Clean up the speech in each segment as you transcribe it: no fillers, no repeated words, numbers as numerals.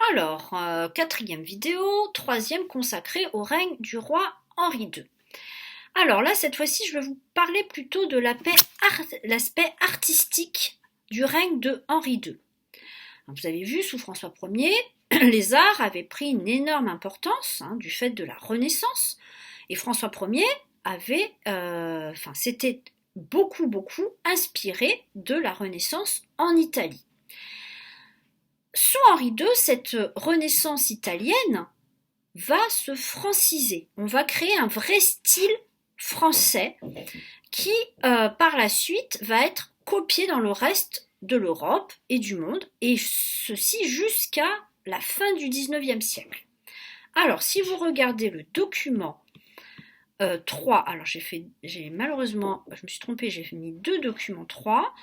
Alors, quatrième vidéo, troisième consacrée au règne du roi Henri II. Alors là, cette fois-ci, je vais vous parler plutôt de l'aspect artistique du règne de Henri II. Vous avez vu, sous François Ier, les arts avaient pris une énorme importance du fait de la Renaissance. Et François Ier s'était beaucoup inspiré de la Renaissance en Italie. Sous Henri II, cette Renaissance italienne va se franciser. On va créer un vrai style français qui, par la suite, va être copié dans le reste de l'Europe et du monde, et ceci jusqu'à la fin du XIXe siècle. Alors, si vous regardez le document 3, alors malheureusement, je me suis trompée, j'ai mis 2 documents 3,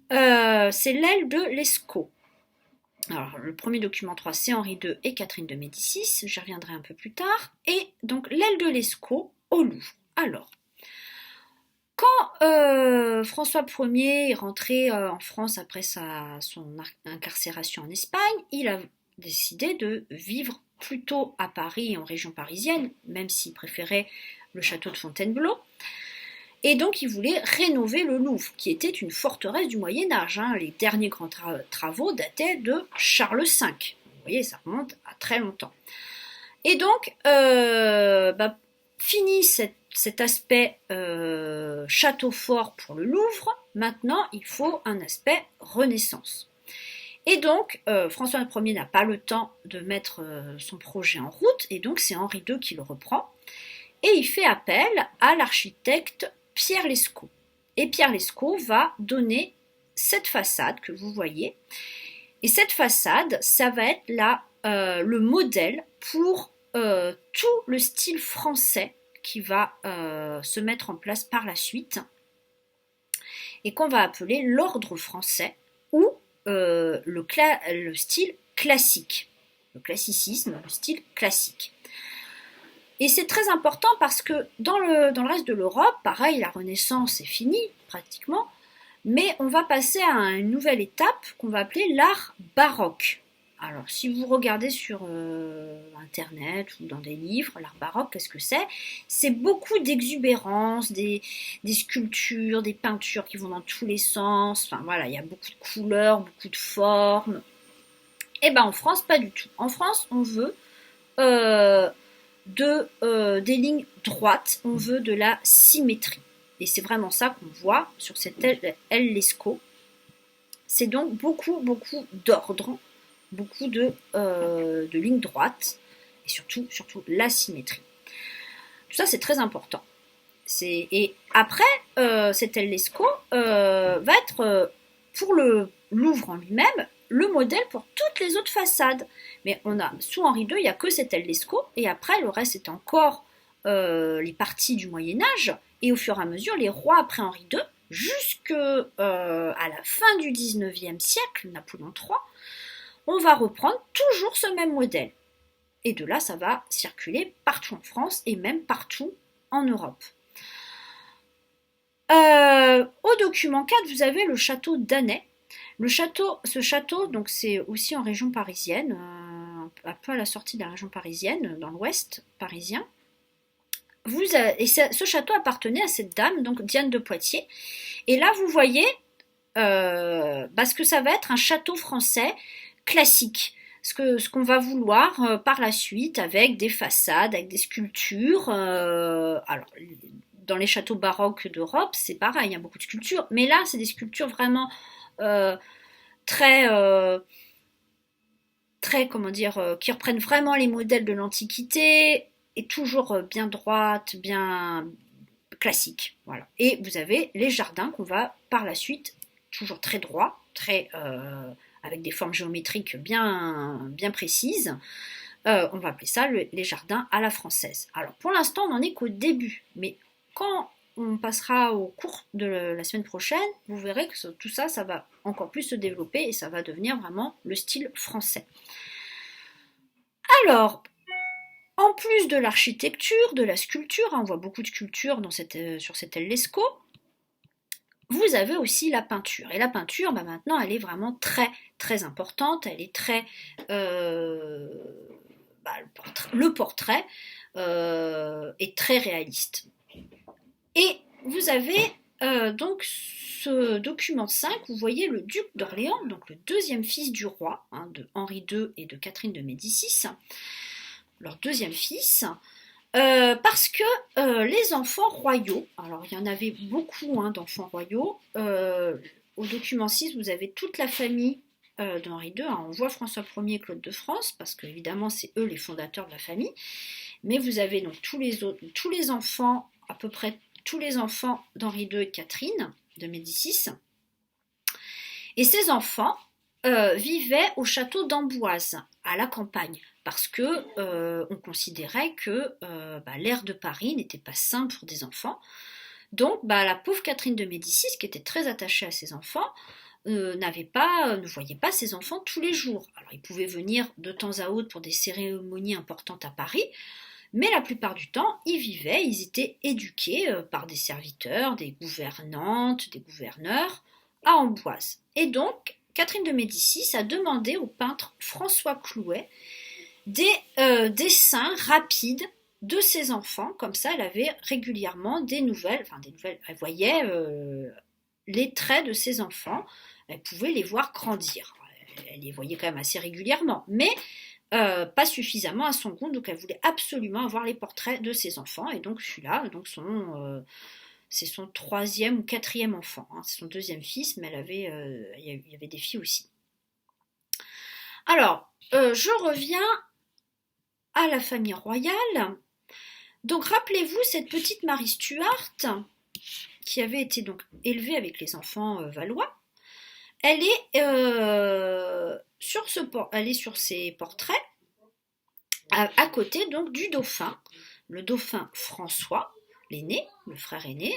c'est l'aile de Lescaut. Alors, le premier document 3, c'est Henri II et Catherine de Médicis, j'y reviendrai un peu plus tard, et donc l'aile de Lescaut au Louvre. Alors, quand François Ier est rentré en France après son incarcération en Espagne, il a décidé de vivre plutôt à Paris et en région parisienne, même s'il préférait le château de Fontainebleau. Et donc il voulait rénover le Louvre, qui était une forteresse du Moyen-Âge. Les derniers grands travaux dataient de Charles V. Vous voyez, ça remonte à très longtemps. Et donc, fini cet aspect château fort pour le Louvre, maintenant il faut un aspect Renaissance. Et donc, François Ier n'a pas le temps de mettre son projet en route, et donc c'est Henri II qui le reprend, et il fait appel à l'architecte Pierre Lescaut. Et Pierre Lescaut va donner cette façade que vous voyez, et cette façade, ça va être le modèle pour tout le style français qui va se mettre en place par la suite, et qu'on va appeler l'ordre français, ou le style classique, le classicisme, le style classique. Et c'est très important parce que dans le reste de l'Europe, pareil, la Renaissance est finie pratiquement, mais on va passer à une nouvelle étape qu'on va appeler l'art baroque. Alors, si vous regardez sur Internet ou dans des livres, l'art baroque, qu'est-ce que c'est ? C'est beaucoup d'exubérance, des sculptures, des peintures qui vont dans tous les sens. Enfin, voilà, il y a beaucoup de couleurs, beaucoup de formes. Et en France, pas du tout. En France, on veut des lignes droites, on veut de la symétrie. Et c'est vraiment ça qu'on voit sur cette aile Lescaut. C'est donc beaucoup d'ordre, beaucoup de lignes droites, et surtout la symétrie. Tout ça, c'est très important. Et après, cette aile Lescaut va être, pour le Louvre en lui-même, le modèle pour toutes les autres façades. Mais sous Henri II, il n'y a que cette aile Lescaut, et après, le reste est encore les parties du Moyen-Âge, et au fur et à mesure, les rois après Henri II, jusqu'à la fin du XIXe siècle, Napoléon III, on va reprendre toujours ce même modèle. Et de là, ça va circuler partout en France et même partout en Europe. Au document 4, vous avez le château d'Annet. Ce château, donc c'est aussi en région parisienne, un peu à la sortie de la région parisienne, dans l'ouest parisien. Ce château appartenait à cette dame, donc Diane de Poitiers. Et là, vous voyez ce que ça va être un château français classique. Ce qu'on va vouloir par la suite, avec des façades, avec des sculptures. Alors, dans les châteaux baroques d'Europe, c'est pareil, il y a beaucoup de sculptures. Mais là, c'est des sculptures vraiment très, qui reprennent vraiment les modèles de l'Antiquité, et toujours bien droite, bien classique. Voilà. Et vous avez les jardins qu'on va par la suite, toujours très droits, avec des formes géométriques bien précises. On va appeler ça les jardins à la française. Alors pour l'instant, on n'en est qu'au début, mais quand on passera au cours de la semaine prochaine, vous verrez que tout ça, ça va encore plus se développer et ça va devenir vraiment le style français. Alors, en plus de l'architecture, de la sculpture, on voit beaucoup de sculptures sur cette aile Lescaut, vous avez aussi la peinture. Et la peinture, maintenant, elle est vraiment très, très importante. Elle est très... le portrait est très réaliste. Et vous avez donc ce document 5, vous voyez le duc d'Orléans, donc le deuxième fils du roi, de Henri II et de Catherine de Médicis, leur deuxième fils, parce que les enfants royaux, alors il y en avait beaucoup d'enfants royaux, au document 6, vous avez toute la famille d'Henri II, on voit François Ier et Claude de France, parce que évidemment c'est eux les fondateurs de la famille, mais vous avez donc tous les enfants, à peu près tous les enfants d'Henri II et de Catherine de Médicis, et ces enfants vivaient au château d'Amboise, à la campagne, parce que on considérait que l'air de Paris n'était pas sain pour des enfants. Donc la pauvre Catherine de Médicis, qui était très attachée à ses enfants, ne voyait pas ses enfants tous les jours. Alors ils pouvaient venir de temps à autre pour des cérémonies importantes à Paris, mais la plupart du temps, ils étaient éduqués par des serviteurs, des gouvernantes, des gouverneurs à Amboise. Et donc, Catherine de Médicis a demandé au peintre François Clouet des dessins rapides de ses enfants. Comme ça, elle avait régulièrement des nouvelles, elle voyait les traits de ses enfants, elle pouvait les voir grandir. Elle les voyait quand même assez régulièrement, mais pas suffisamment à son goût, donc elle voulait absolument avoir les portraits de ses enfants, et donc celui-là, c'est son troisième ou quatrième enfant, c'est son deuxième fils, mais il y avait des filles aussi. Alors, je reviens à la famille royale. Donc rappelez-vous cette petite Marie Stuart, qui avait été donc élevée avec les enfants valois. Elle est sur ses portraits, à côté donc du dauphin, le dauphin François, l'aîné, le frère aîné,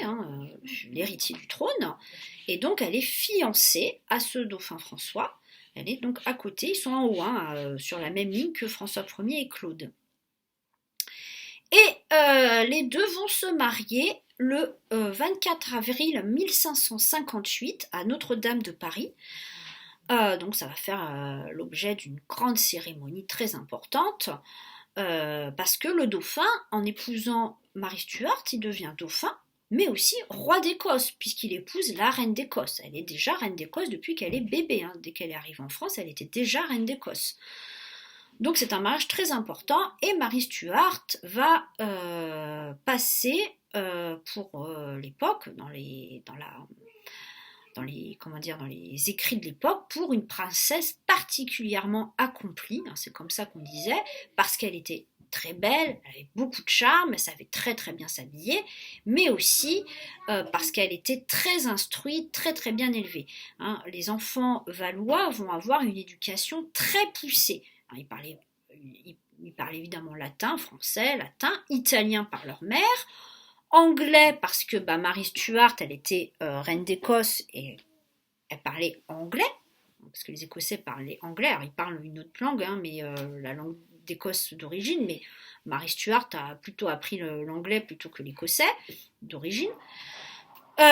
l'héritier du trône, et donc elle est fiancée à ce dauphin François. Elle est donc à côté, ils sont en haut, sur la même ligne que François Ier et Claude. Et les deux vont se marier le 24 avril 1558 à Notre-Dame de Paris. Donc ça va faire l'objet d'une grande cérémonie très importante, parce que le dauphin, en épousant Marie Stuart, il devient dauphin, mais aussi roi d'Écosse, puisqu'il épouse la reine d'Écosse. Elle est déjà reine d'Écosse depuis qu'elle est bébé. Dès qu'elle est arrivée en France, elle était déjà reine d'Écosse. Donc c'est un mariage très important, et Marie Stuart va passer pour l'époque, dans les écrits de l'époque, pour une princesse particulièrement accomplie, c'est comme ça qu'on disait, parce qu'elle était très belle, elle avait beaucoup de charme, elle savait très très bien s'habiller, mais aussi parce qu'elle était très instruite, très très bien élevée. Les enfants valois vont avoir une éducation très poussée. Ils parlaient évidemment latin, français, italien par leur mère, anglais parce que Marie Stuart, elle était reine d'Écosse et elle parlait anglais, parce que les Écossais parlaient anglais, alors ils parlent une autre langue, mais la langue d'Écosse d'origine, mais Marie Stuart a plutôt appris l'anglais plutôt que l'écossais d'origine. Il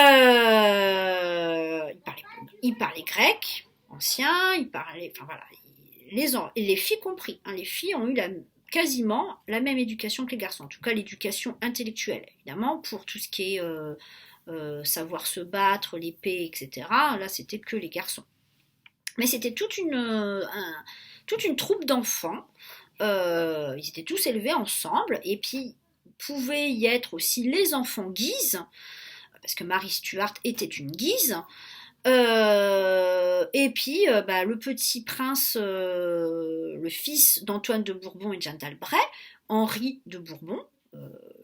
parlait grec, ancien, les filles compris, les filles ont eu quasiment la même éducation que les garçons, en tout cas l'éducation intellectuelle, évidemment, pour tout ce qui est savoir se battre, l'épée, etc. Là, c'était que les garçons. Mais c'était toute une troupe d'enfants, ils étaient tous élevés ensemble, et puis pouvaient y être aussi les enfants Guise, parce que Marie Stuart était une Guise, et puis le petit prince, le fils d'Antoine de Bourbon et de Jeanne d'Albret, Henri de Bourbon,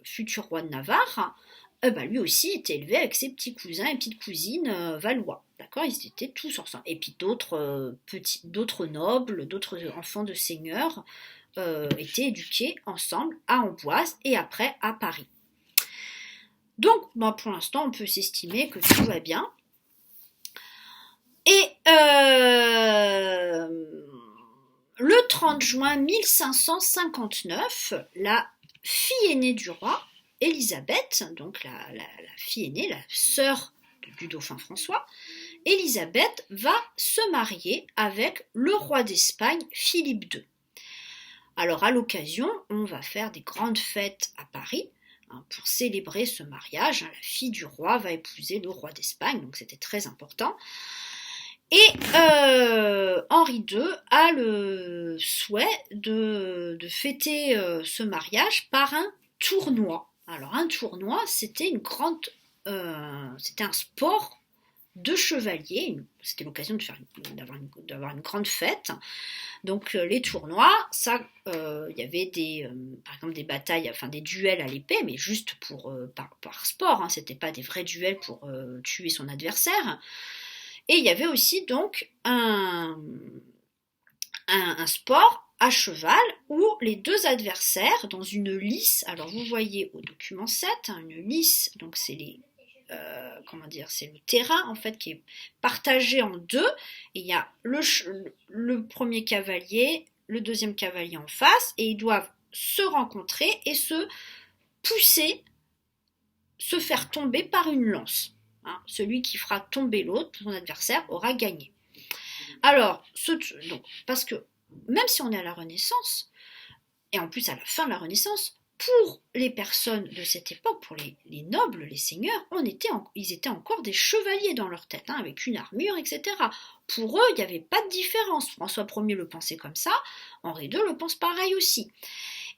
futur roi de Navarre, lui aussi était élevé avec ses petits cousins et petites cousines valois. D'accord, ils étaient tous ensemble. Et puis d'autres nobles, d'autres enfants de seigneurs étaient éduqués ensemble à Amboise et après à Paris. Donc, pour l'instant, on peut s'estimer que tout va bien. Et le 30 juin 1559, la fille aînée du roi, Élisabeth, donc la fille aînée, la sœur du dauphin François, Élisabeth va se marier avec le roi d'Espagne Philippe II. Alors à l'occasion, on va faire des grandes fêtes à Paris pour célébrer ce mariage. La fille du roi va épouser le roi d'Espagne, donc c'était très important. Et Henri II a le souhait de fêter ce mariage par un tournoi. Alors un tournoi, c'était c'était un sport de chevaliers. C'était l'occasion d'avoir une grande fête. Donc les tournois, il y avait par exemple des batailles, enfin des duels à l'épée, mais juste par sport. Hein, c'était pas des vrais duels pour tuer son adversaire. Et il y avait aussi donc un sport à cheval où les deux adversaires, dans une lice, alors vous voyez au document 7, une lice, donc c'est c'est le terrain en fait qui est partagé en deux, et il y a le premier cavalier, le deuxième cavalier en face, et ils doivent se rencontrer et se pousser, se faire tomber par une lance. Hein, celui qui fera tomber l'autre, son adversaire, aura gagné. Alors, parce que même si on est à la Renaissance, et en plus à la fin de la Renaissance, pour les personnes de cette époque, pour les nobles, les seigneurs, ils étaient encore des chevaliers dans leur tête, hein, avec une armure, etc. Pour eux, il n'y avait pas de différence. François Ier le pensait comme ça, Henri II le pense pareil aussi.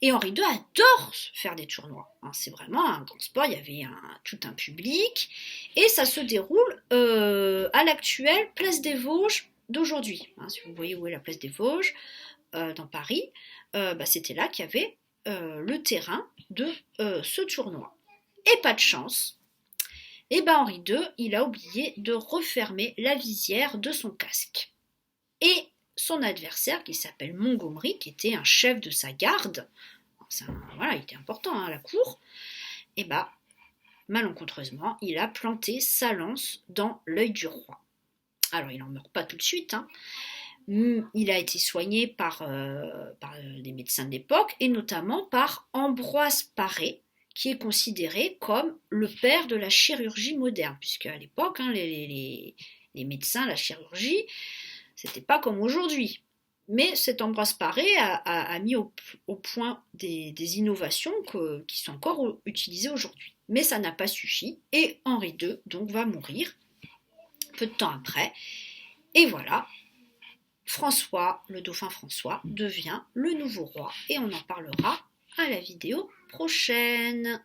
Et Henri II adore faire des tournois. Hein, c'est vraiment un grand sport, il y avait tout un public, et ça se déroule à l'actuelle place des Vosges d'aujourd'hui. Hein, si vous voyez où est la place des Vosges, dans Paris, c'était là qu'il y avait le terrain de ce tournoi. Et pas de chance, Henri II, il a oublié de refermer la visière de son casque. Et son adversaire, qui s'appelle Montgomery, qui était un chef de sa garde, il était important à la cour, et malencontreusement, il a planté sa lance dans l'œil du roi. Alors, il n'en meurt pas tout de suite, hein. Il a été soigné par des médecins de l'époque, et notamment par Ambroise Paré, qui est considéré comme le père de la chirurgie moderne, puisque à l'époque, hein, les médecins, la chirurgie, c'était pas comme aujourd'hui. Mais cet Ambroise Paré a mis au point des innovations qui sont encore utilisées aujourd'hui. Mais ça n'a pas suffi, et Henri II donc va mourir peu de temps après. Et voilà, le dauphin François, devient le nouveau roi, et on en parlera à la vidéo prochaine.